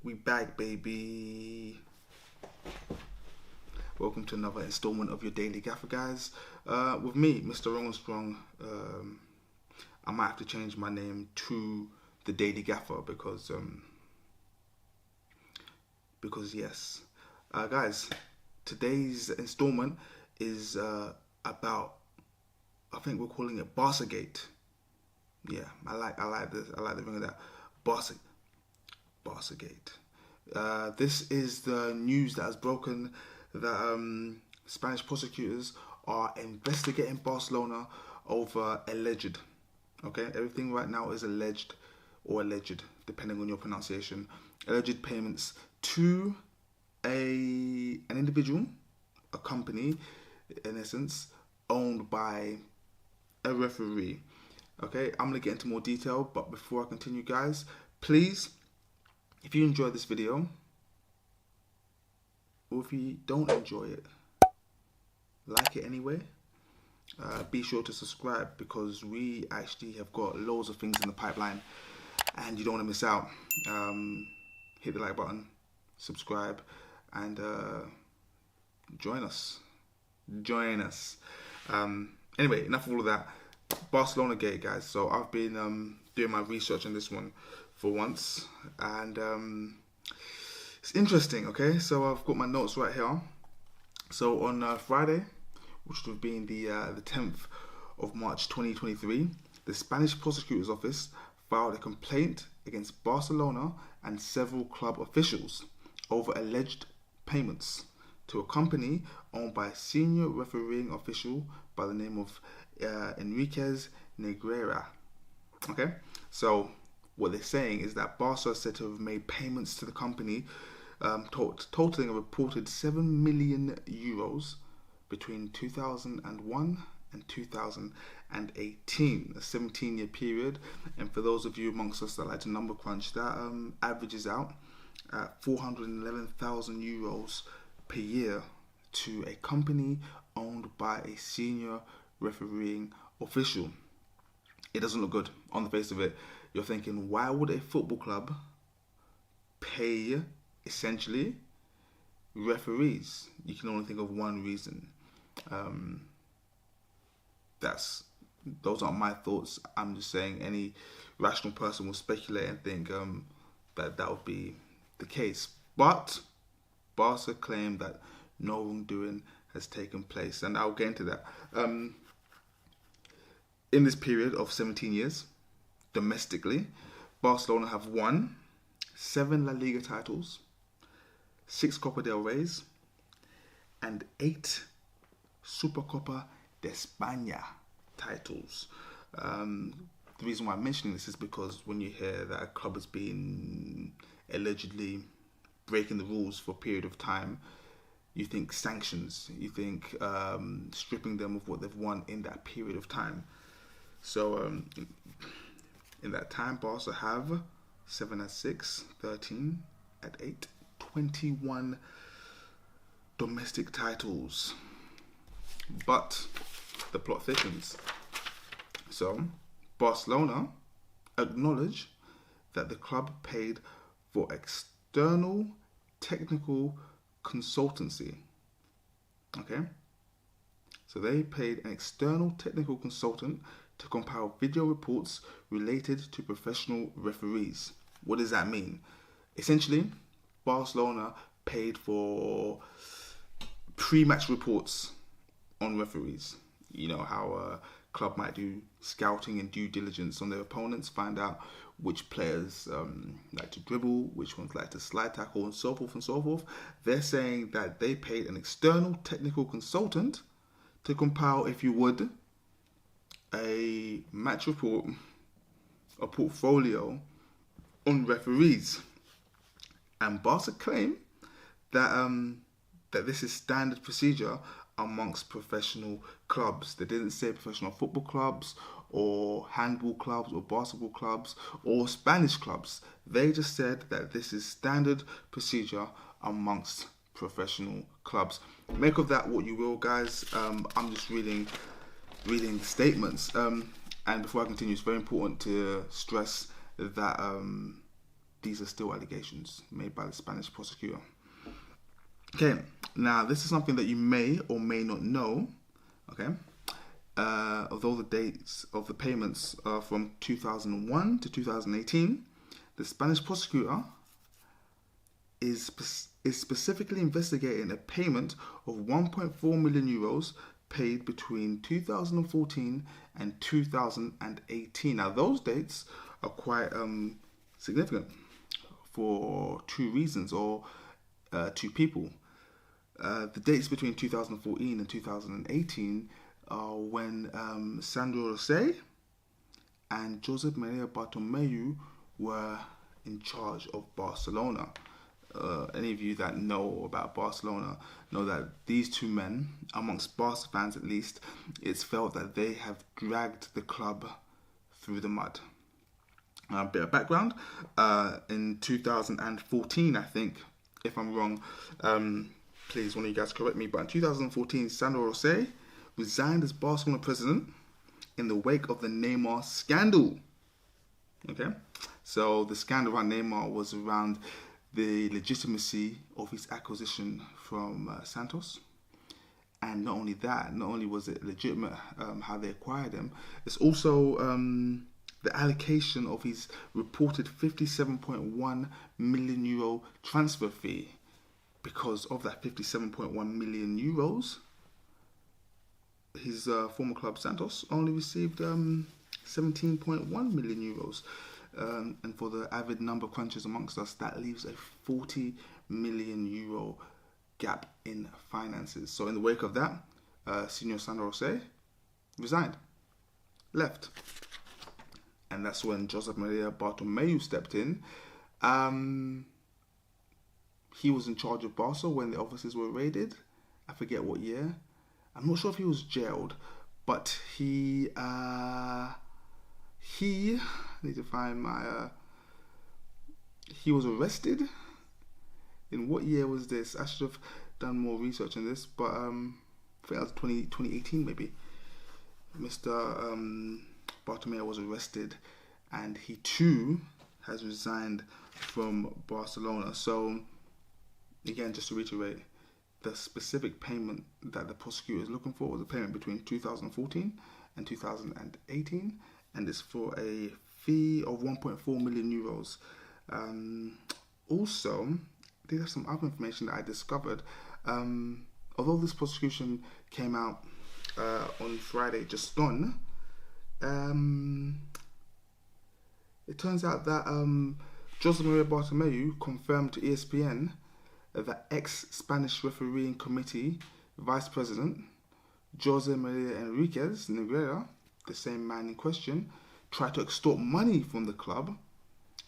We back, baby. Welcome to another installment of your Daily Gaffer, guys. With me, Mr. Wrong and Strong. I might have to change my name to the Daily Gaffer because yes, guys. Today's installment is about. I think we're calling it Barçagate. Yeah, I like this. I like the ring of that. Barca, Barçagate. This is the news that has broken that Spanish prosecutors are investigating Barcelona over alleged. Okay, everything right now is alleged or alleged, depending on your pronunciation. Alleged payments to an individual, a company, in essence, owned by a referee. Okay, I'm gonna get into more detail, but before I continue, guys, please, if you enjoyed this video, or if you don't enjoy it, like it anyway. Be sure to subscribe because we actually have got loads of things in the pipeline and you don't want to miss out. Hit the like button, subscribe, and join us. Anyway, enough of all of that. Barcelona Gate, guys. So I've been doing my research on this one for once, and it's interesting. Okay, so I've got my notes right here. So on Friday, which would have been the 10th of March 2023, the Spanish Prosecutor's Office filed a complaint against Barcelona and several club officials over alleged payments to a company owned by a senior refereeing official by the name of Enriquez Negreira. Okay, so what they're saying is that Barca is said to have made payments to the company totaling a reported 7 million euros between 2001 and 2018, a 17-year period. And for those of you amongst us that like to number crunch, that averages out at 411,000 euros per year to a company owned by a senior refereeing official. It doesn't look good on the face of it. You're thinking, why would a football club pay essentially referees? You can only think of one reason. Those aren't my thoughts. I'm just saying any rational person will speculate and think that would be the case. But Barca claim that no wrongdoing has taken place, and I'll get into that. In this period of 17 years, domestically, Barcelona have won 7 La Liga titles, 6 Copa del Reys, and 8 Supercopa de España titles. The reason why I'm mentioning this is because when you hear that a club has been allegedly breaking the rules for a period of time, you think sanctions, you think stripping them of what they've won in that period of time. So in that time, Barca have 7 at 6, 13 at 8, 21 domestic titles. But the plot thickens. So Barcelona acknowledge that the club paid for external technical consultancy. Okay? So they paid an external technical consultant to compile video reports related to professional referees. What does that mean? Essentially, Barcelona paid for pre-match reports on referees. You know how a club might do scouting and due diligence on their opponents, find out which players like to dribble, which ones like to slide tackle, and so forth and so forth. They're saying that they paid an external technical consultant to compile, if you would, a match report, a portfolio on referees. And Barca claim that that this is standard procedure amongst professional clubs. They didn't say professional football clubs or handball clubs or basketball clubs or Spanish clubs. They just said that this is standard procedure amongst professional clubs. Make of that what you will, guys. I'm just reading statements. And before I continue, it's very important to stress that these are still allegations made by the Spanish prosecutor. Okay, now this is something that you may or may not know. Okay, although the dates of the payments are from 2001 to 2018, the Spanish prosecutor is specifically investigating a payment of 1.4 million euros paid between 2014 and 2018. Now, those dates are quite significant for two reasons, or two people. The dates between 2014 and 2018 are when Sandro Rosell and Josep Maria Bartomeu were in charge of Barcelona. Any of you that know about Barcelona know that these two men, amongst Barca fans at least, it's felt that they have dragged the club through the mud. A bit of background, in 2014, I think, if I'm wrong, please one of you guys correct me, but in 2014, Sandro Rosell resigned as Barcelona president in the wake of the Neymar scandal. Okay, so the scandal around Neymar was around the legitimacy of his acquisition from Santos. And not only that, not only was it legitimate how they acquired him, it's also the allocation of his reported 57.1 million euro transfer fee. Because of that 57.1 million euros, his former club Santos only received 17.1 million euros. And for the avid number crunchers amongst us, that leaves a 40 million euro gap in finances. So in the wake of that, Senior Sandro Rosell resigned, left. And that's when Josep Maria Bartomeu stepped in. He was in charge of Barca when the offices were raided. I forget what year. I'm not sure if he was jailed, but he need to find my he was arrested. In what year was this? I should have done more research on this, but I think that was 2018 maybe. Mr. Bartomeu was arrested, and he too has resigned from Barcelona. So again, just to reiterate, the specific payment that the prosecutor is looking for was a payment between 2014 and 2018, and it's for a fee of 1.4 million euros. Also, there's some other information that I discovered. Although this prosecution came out on Friday just gone, it turns out that José María Bartomeu confirmed to ESPN that ex-Spanish refereeing committee vice president José María Enríquez Negreira, the same man in question, tried to extort money from the club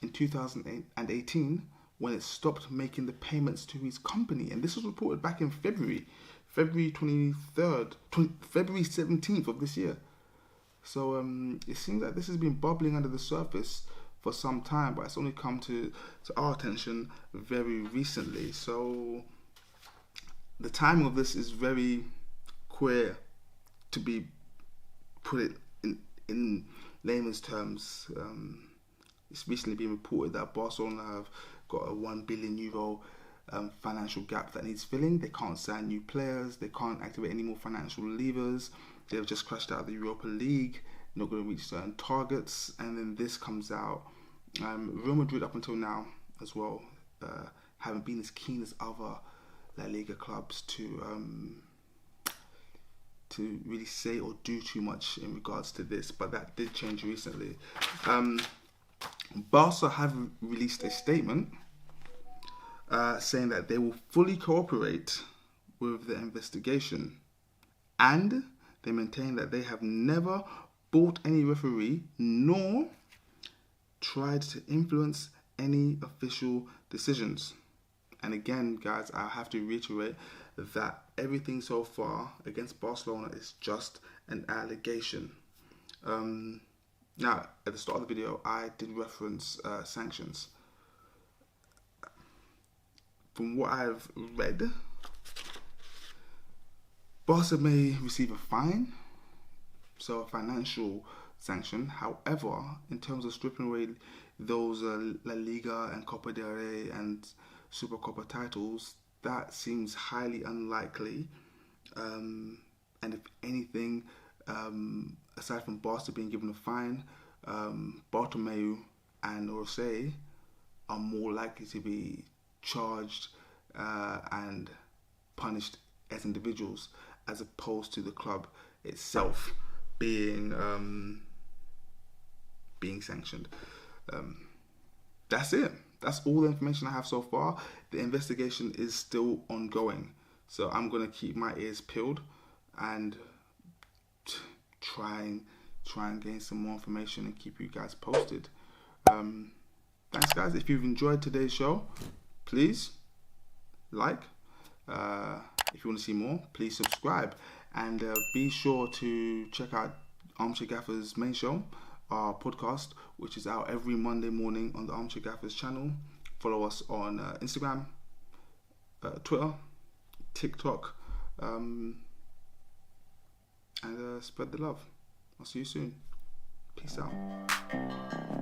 in 2018 when it stopped making the payments to his company. And this was reported back in February 17th of this year. So it seems like this has been bubbling under the surface for some time, but it's only come to our attention very recently. So the timing of this is very queer, to be put it in layman's terms. It's recently been reported that Barcelona have got a 1 billion euro financial gap that needs filling. They can't sign new players. They can't activate any more financial levers. They've just crashed out of the Europa League, not going to reach certain targets. And then this comes out. Real Madrid up until now as well haven't been as keen as other La Liga clubs to really say or do too much in regards to this, but that did change recently. Barca have released a statement saying that they will fully cooperate with the investigation, and they maintain that they have never bought any referee nor tried to influence any official decisions. And again, guys, I have to reiterate that everything so far against Barcelona is just an allegation. Now, at the start of the video, I did reference sanctions. From what I've read, Barca may receive a fine so a financial sanction. However, in terms of stripping away those La Liga and Copa del Rey and Supercopa titles, that seems highly unlikely. And if anything, aside from Barca being given a fine, Bartomeu and Rosé are more likely to be charged and punished as individuals, as opposed to the club itself being sanctioned. That's it. That's all the information I have so far. The investigation is still ongoing, so I'm gonna keep my ears peeled and try and gain some more information and keep you guys posted. Thanks, guys. If you've enjoyed today's show, please like. If you want to see more, please subscribe, and be sure to check out Armchair Gaffer's main show, our podcast, which is out every Monday morning on the Armchair Gaffers channel. Follow us on Instagram, Twitter, TikTok, and spread the love. I'll see you soon. Peace out.